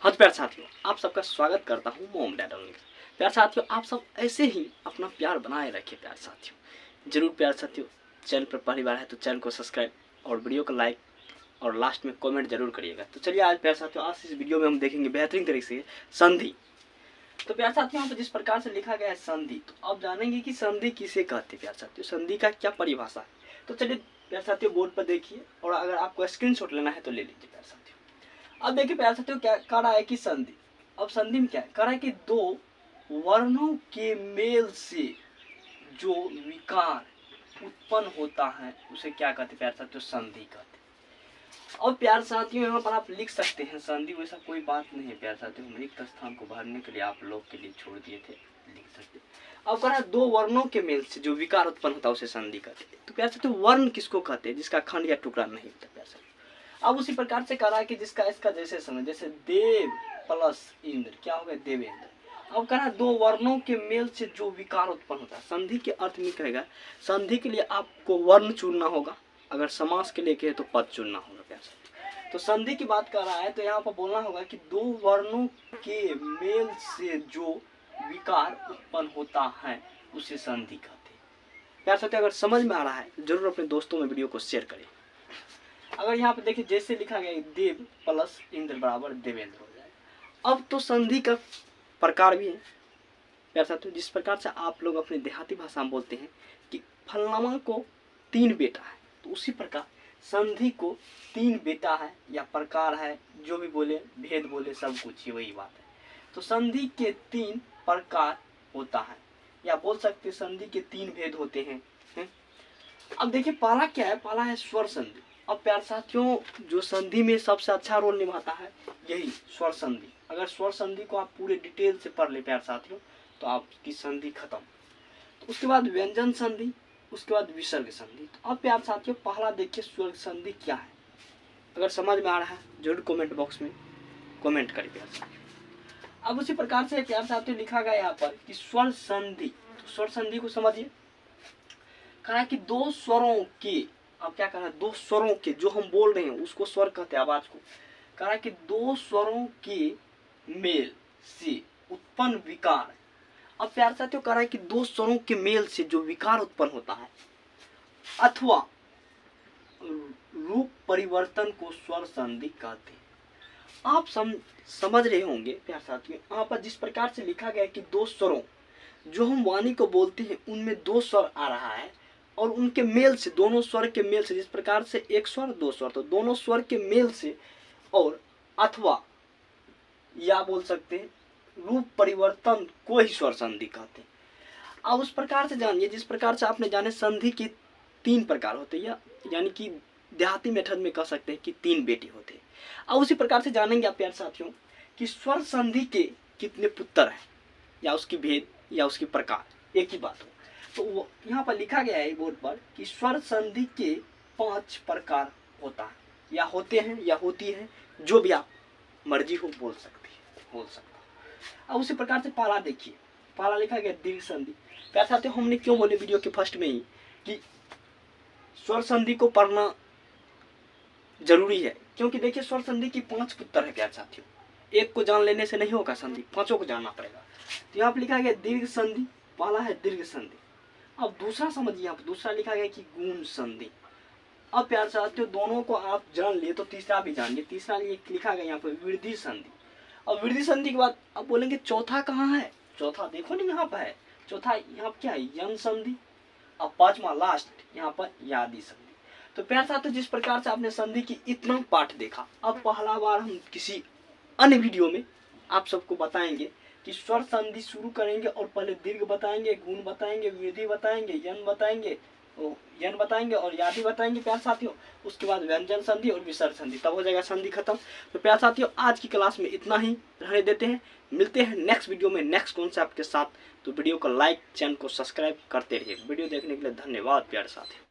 हाँ तो प्यारे साथियों, आप सबका स्वागत करता हूँ मोम डैडल। प्यारे साथियों, आप सब ऐसे ही अपना प्यार बनाए रखिए। प्यारे साथियों, जरूर प्यारे साथियों, चैनल पर पहली बार है तो चैनल को सब्सक्राइब और वीडियो को लाइक और लास्ट में कमेंट जरूर करिएगा। तो चलिए आज प्यारे साथियों, आज इस वीडियो में हम देखेंगे बेहतरीन तरीके से संधि। तो प्यारे साथियों, यहाँ पर जिस प्रकार से लिखा गया है संधि, तो आप जानेंगे कि संधि किसे कहते हैं। प्यारे साथियों, संधि का क्या परिभाषा है। तो चलिए प्यारे साथियों, बोर्ड पर देखिए और अगर आपको स्क्रीनशॉट लेना है तो ले लीजिए। प्यारे साथियों, अब देखिए प्यारे साथियों, क्या कह रहा है कि संधि। अब संधि में क्या है, कह रहा है कि दो वर्णों के मेल से जो विकार उत्पन्न होता है उसे क्या कहते हैं प्यारे साथियों, संधि कहते हैं। अब प्यारे साथियों, यहाँ पर आप लिख सकते हैं संधि, वैसा कोई बात नहीं है प्यारे साथियों, हम रिक्त स्थान को भरने के लिए आप लोग के लिए छोड़ दिए थे, लिख सकते। अब कह रहा है दो वर्णों के मेल से जो विकार उत्पन्न होता है उसे संधि कहते हैं। तो प्यारे साथियों, वर्ण किसको कहते हैं, जिसका खंड या टुकड़ा नहीं होता। प्यारे साथियों, अब उसी प्रकार से कह रहा है कि जिसका इसका जैसे समय, जैसे देव प्लस इंद्र क्या हो गया, देवेंद्र। अब कह रहा है दो वर्णों के मेल से जो विकार उत्पन्न होता है। संधि के अर्थ में कहेगा, संधि के लिए आपको वर्ण चुनना होगा, अगर समास के लिए कहे तो पद चुनना होगा। प्यार तो संधि की बात कर रहा है तो यहाँ पर बोलना होगा कि दो वर्णों के मेल से जो विकार उत्पन्न होता है उसे संधि कहते हैं। प्यार साथियों, अगर समझ में आ रहा है जरूर अपने दोस्तों में वीडियो को शेयर करें। अगर यहाँ पे देखिए जैसे लिखा गया देव प्लस इंद्र बराबर देवेंद्र हो जाएगा। अब तो संधि का प्रकार भी है प्यारे साथियों, जिस प्रकार से आप लोग अपने देहाती भाषा में बोलते हैं कि फलनामा को 3 बेटा है, तो उसी प्रकार संधि को 3 बेटा है या प्रकार है, जो भी बोले भेद बोले सब कुछ ही वही बात है। तो संधि के 3 प्रकार होता है, या बोल सकते संधि के 3 भेद होते हैं। अब देखिए पहला क्या है, पहला है स्वर संधि। अब प्यारे साथियों, जो संधि में सबसे अच्छा रोल निभाता है यही स्वर संधि। अगर स्वर संधि को आप पूरे डिटेल से पढ़ ले प्यारे साथियों तो आपकी संधि खत्म। तो उसके बाद व्यंजन संधि, उसके बाद विसर्ग संधि। तो अब प्यारे साथियों, पहला देखिए स्वर संधि क्या है। अगर समझ में आ रहा है जरूर कमेंट बॉक्स में कमेंट करिए प्यारे साथियों। अब उसी प्रकार से प्यारे साथियों लिखा गया यहाँ पर कि स्वर संधि। तो स्वर संधि को समझिए, कहा कि दो स्वरों के, अब क्या कह रहा है, दो स्वरों के, जो हम बोल रहे हैं उसको स्वर कहते हैं, आवाज को। कह रहा है कि दो स्वरों के मेल से उत्पन्न विकार। अब प्यारे साथियों, कह रहा है कि दो स्वरों के मेल से जो विकार उत्पन्न होता है अथवा रूप परिवर्तन को स्वर संधि कहते हैं। आप समझ रहे होंगे प्यारे साथियों, यहाँ पर जिस प्रकार से लिखा गया है कि दो स्वरों, जो हम वाणी को बोलते हैं उनमें 2 स्वर आ रहा है और उनके मेल से, दोनों स्वर के मेल से, जिस प्रकार से एक स्वर 2 स्वर, तो दोनों स्वर के मेल से और अथवा या बोल सकते हैं रूप परिवर्तन को ही स्वर संधि कहते हैं। अब उस प्रकार से जानिए जिस प्रकार से आपने जाने संधि के 3 प्रकार होते हैं, यानी कि देहाती मेथड में कह सकते हैं कि 3 बेटे होते हैं। अब उसी प्रकार से जानेंगे आप प्यारे साथियों कि स्वर संधि के कितने पुत्र हैं, या उसकी भेद या उसकी प्रकार, एक ही बात हो। तो वो यहाँ पर लिखा गया है बोर्ड पर कि स्वर संधि के 5 प्रकार होता है, या होते हैं या होती है, जो भी आप मर्जी हो बोल सकते हैं, बोल सकता है। अब उसी प्रकार से पहला देखिए, पहला लिखा गया दीर्घ संधि। प्यारे साथियों, हमने क्यों बोले वीडियो के फर्स्ट में ही कि स्वर संधि को पढ़ना जरूरी है, क्योंकि देखिए स्वर संधि की 5 पुत्र है प्यारे साथियों, एक को जान लेने से नहीं होगा संधि, 5 को जानना पड़ेगा। तो यहाँ पर लिखा गया दीर्घ संधि, पहला है दीर्घ संधि। अब दूसरा समझिए, यहाँ पर दूसरा लिखा गया कि गुण संधि। अब प्यारे साथियों, दोनों को आप जान लिए तो तीसरा भी जानिए, तीसरा लिखा गया यहाँ पर वृद्धि संधि। अब वृद्धि संधि के बाद अब बोलेंगे चौथा कहाँ है, चौथा देखो नहीं यहाँ पर है, चौथा यहाँ पर क्या है, यन संधि। अब 5वां लास्ट यहाँ पर यादि संधि। तो प्यारे साथियों, जिस प्रकार से आपने संधि की इतना पाठ देखा, अब पहला बार हम किसी अन्य वीडियो में आप सबको बताएंगे कि स्वर संधि शुरू करेंगे और पहले दीर्घ बताएंगे, गुण बताएंगे, वृद्धि बताएंगे, यन बताएंगे और यादि बताएंगे प्यारे साथियों। उसके बाद व्यंजन संधि और विसर्ग संधि, तब हो जाएगा संधि खत्म। तो प्यारे साथियों, आज की क्लास में इतना ही रहने देते हैं, मिलते हैं नेक्स्ट वीडियो में नेक्स्ट कॉन्सेप्ट के साथ। तो वीडियो को लाइक, चैनल को सब्सक्राइब करते रहिए। वीडियो देखने के लिए धन्यवाद प्यारे साथियों।